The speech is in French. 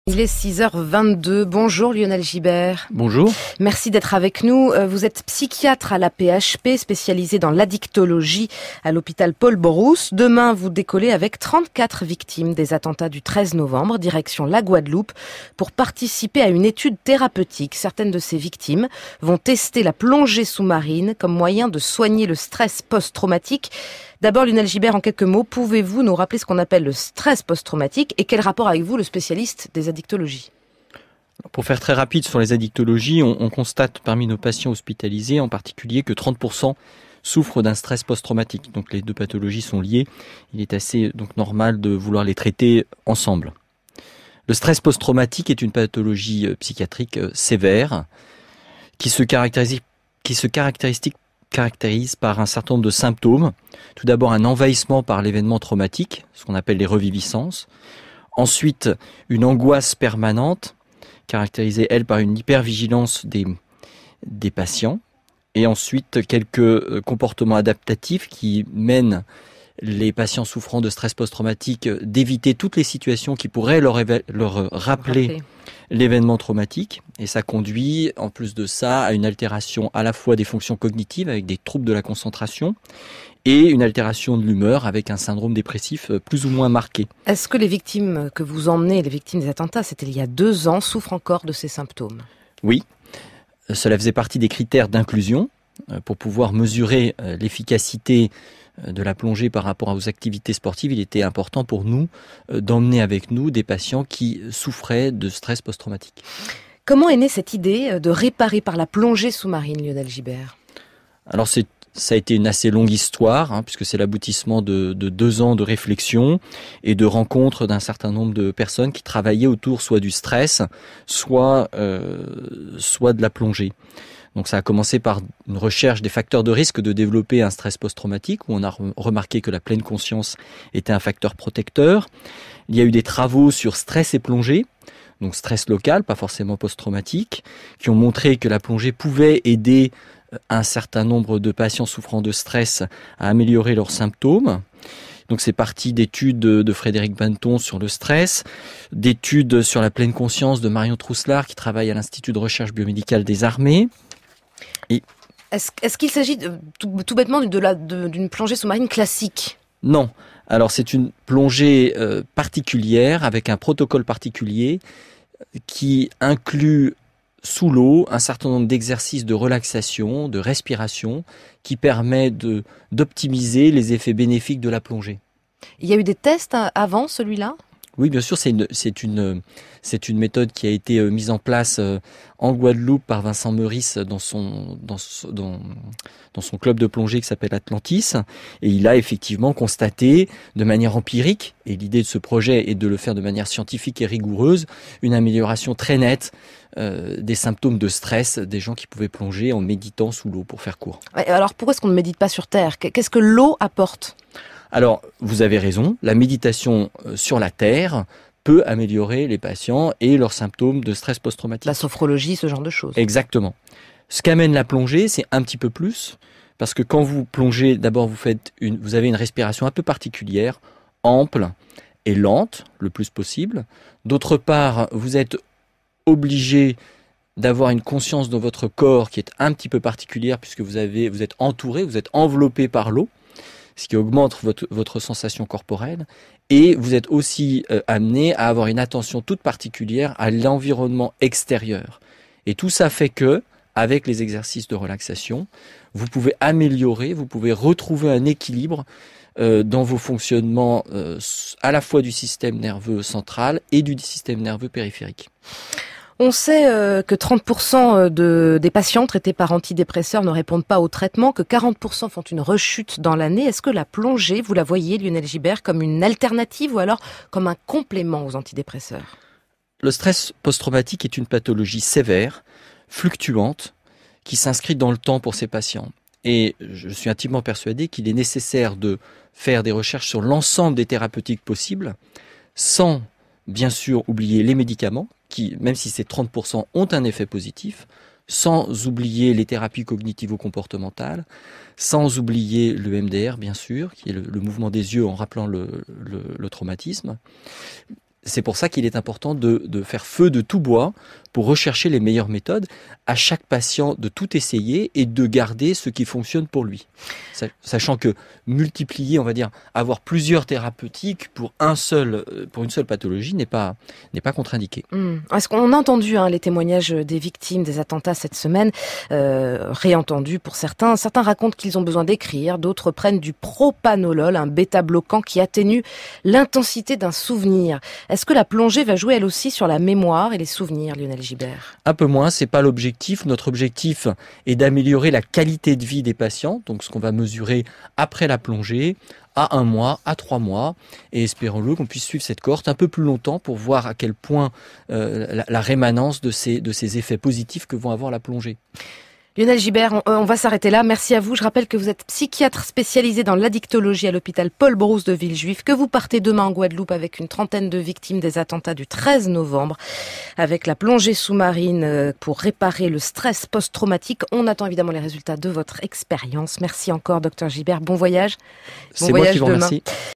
Il est 6h22. Bonjour Lionel Gibert. Bonjour. Merci d'être avec nous. Vous êtes psychiatre à la PHP, spécialisé dans l'addictologie à l'hôpital Paul Brousse. Demain, vous décollez avec 34 victimes des attentats du 13 novembre, direction la Guadeloupe, pour participer à une étude thérapeutique. Certaines de ces victimes vont tester la plongée sous-marine comme moyen de soigner le stress post-traumatique. D'abord, Lionel Gibert, en quelques mots, pouvez-vous nous rappeler ce qu'on appelle le stress post-traumatique et quel rapport avec vous, le spécialiste des addictologies? Pour faire très rapide sur les addictologies, on constate parmi nos patients hospitalisés en particulier que 30% souffrent d'un stress post-traumatique. Donc les deux pathologies sont liées. Il est assez normal de vouloir les traiter ensemble. Le stress post-traumatique est une pathologie psychiatrique sévère qui se caractérise par un certain nombre de symptômes. Tout d'abord, un envahissement par l'événement traumatique, ce qu'on appelle les reviviscences. Ensuite, une angoisse permanente, caractérisée, elle, par une hypervigilance des patients. Et ensuite, quelques comportements adaptatifs qui mènent les patients souffrant de stress post-traumatique d'éviter toutes les situations qui pourraient leur rappeler l'événement traumatique. Et ça conduit, en plus de ça, à une altération à la fois des fonctions cognitives avec des troubles de la concentration et une altération de l'humeur avec un syndrome dépressif plus ou moins marqué. Est-ce que les victimes que vous emmenez, les victimes des attentats, c'était il y a 2 ans, souffrent encore de ces symptômes? Oui, cela faisait partie des critères d'inclusion pour pouvoir mesurer l'efficacité de la plongée par rapport aux activités sportives. Il était important pour nous d'emmener avec nous des patients qui souffraient de stress post-traumatique. Comment est née cette idée de réparer par la plongée sous-marine, Lionel Gibert? Alors ça a été une assez longue histoire, puisque c'est l'aboutissement de 2 ans de réflexion et de rencontres d'un certain nombre de personnes qui travaillaient autour soit du stress, soit de la plongée. Donc ça a commencé par une recherche des facteurs de risque de développer un stress post-traumatique, où on a remarqué que la pleine conscience était un facteur protecteur. Il y a eu des travaux sur stress et plongée, donc stress local, pas forcément post-traumatique, qui ont montré que la plongée pouvait aider un certain nombre de patients souffrant de stress à améliorer leurs symptômes. Donc c'est parti d'études de Frédéric Banton sur le stress, d'études sur la pleine conscience de Marion Trousselard qui travaille à l'Institut de recherche biomédicale des armées. Et Est-ce qu'il s'agit tout bêtement d'une plongée sous-marine classique? Non. Alors c'est une plongée particulière avec un protocole particulier qui inclut sous l'eau un certain nombre d'exercices de relaxation, de respiration qui permet d'optimiser les effets bénéfiques de la plongée. Il y a eu des tests avant celui-là? Oui, bien sûr, c'est une méthode qui a été mise en place en Guadeloupe par Vincent Meurice dans son club de plongée qui s'appelle Atlantis. Et il a effectivement constaté de manière empirique, et l'idée de ce projet est de le faire de manière scientifique et rigoureuse, une amélioration très nette des symptômes de stress des gens qui pouvaient plonger en méditant sous l'eau, pour faire court. Alors pourquoi est-ce qu'on ne médite pas sur Terre? Qu'est-ce que l'eau apporte? Alors, vous avez raison, la méditation sur la terre peut améliorer les patients et leurs symptômes de stress post-traumatique. La sophrologie, ce genre de choses. Exactement. Ce qu'amène la plongée, c'est un petit peu plus, parce que quand vous plongez, d'abord vous avez une respiration un peu particulière, ample et lente, le plus possible. D'autre part, vous êtes obligé d'avoir une conscience dans votre corps qui est un petit peu particulière, puisque vous êtes entouré, vous êtes enveloppé par l'eau, ce qui augmente votre sensation corporelle, et vous êtes aussi amené à avoir une attention toute particulière à l'environnement extérieur. Et tout ça fait que, avec les exercices de relaxation, vous pouvez améliorer, vous pouvez retrouver un équilibre dans vos fonctionnements à la fois du système nerveux central et du système nerveux périphérique. On sait que 30% des patients traités par antidépresseurs ne répondent pas au traitement, que 40% font une rechute dans l'année. Est-ce que la plongée, vous la voyez, Lionel Gibert, comme une alternative ou alors comme un complément aux antidépresseurs? Le stress post-traumatique est une pathologie sévère, fluctuante, qui s'inscrit dans le temps pour ces patients. Et je suis intimement persuadé qu'il est nécessaire de faire des recherches sur l'ensemble des thérapeutiques possibles, sans bien sûr oublier les médicaments, qui, même si ces 30% ont un effet positif, sans oublier les thérapies cognitivo-comportementales, sans oublier le MDR, bien sûr, qui est le mouvement des yeux en rappelant le traumatisme. C'est pour ça qu'il est important de faire feu de tout bois pour rechercher les meilleures méthodes, à chaque patient de tout essayer et de garder ce qui fonctionne pour lui. Sachant que multiplier, on va dire, avoir plusieurs thérapeutiques pour une seule pathologie n'est pas contre-indiqué. Est-ce qu'on a entendu les témoignages des victimes des attentats cette semaine, réentendus pour certains. Certains racontent qu'ils ont besoin d'écrire, d'autres prennent du propanolol, un bêta-bloquant qui atténue l'intensité d'un souvenir. Est-ce que la plongée va jouer elle aussi sur la mémoire et les souvenirs, Lionel Gibert? Un peu moins, c'est pas l'objectif. Notre objectif est d'améliorer la qualité de vie des patients, donc ce qu'on va mesurer après la plongée, à 1 mois, à 3 mois, et espérons-le qu'on puisse suivre cette cohorte un peu plus longtemps pour voir à quel point la rémanence de ces effets positifs que vont avoir la plongée. Lionel Gibert, on va s'arrêter là. Merci à vous. Je rappelle que vous êtes psychiatre spécialisé dans l'addictologie à l'hôpital Paul Brousse de Villejuif, que vous partez demain en Guadeloupe avec une trentaine de victimes des attentats du 13 novembre, avec la plongée sous-marine pour réparer le stress post-traumatique. On attend évidemment les résultats de votre expérience. Merci encore, docteur Gibert. Bon voyage. C'est moi qui vous remercie.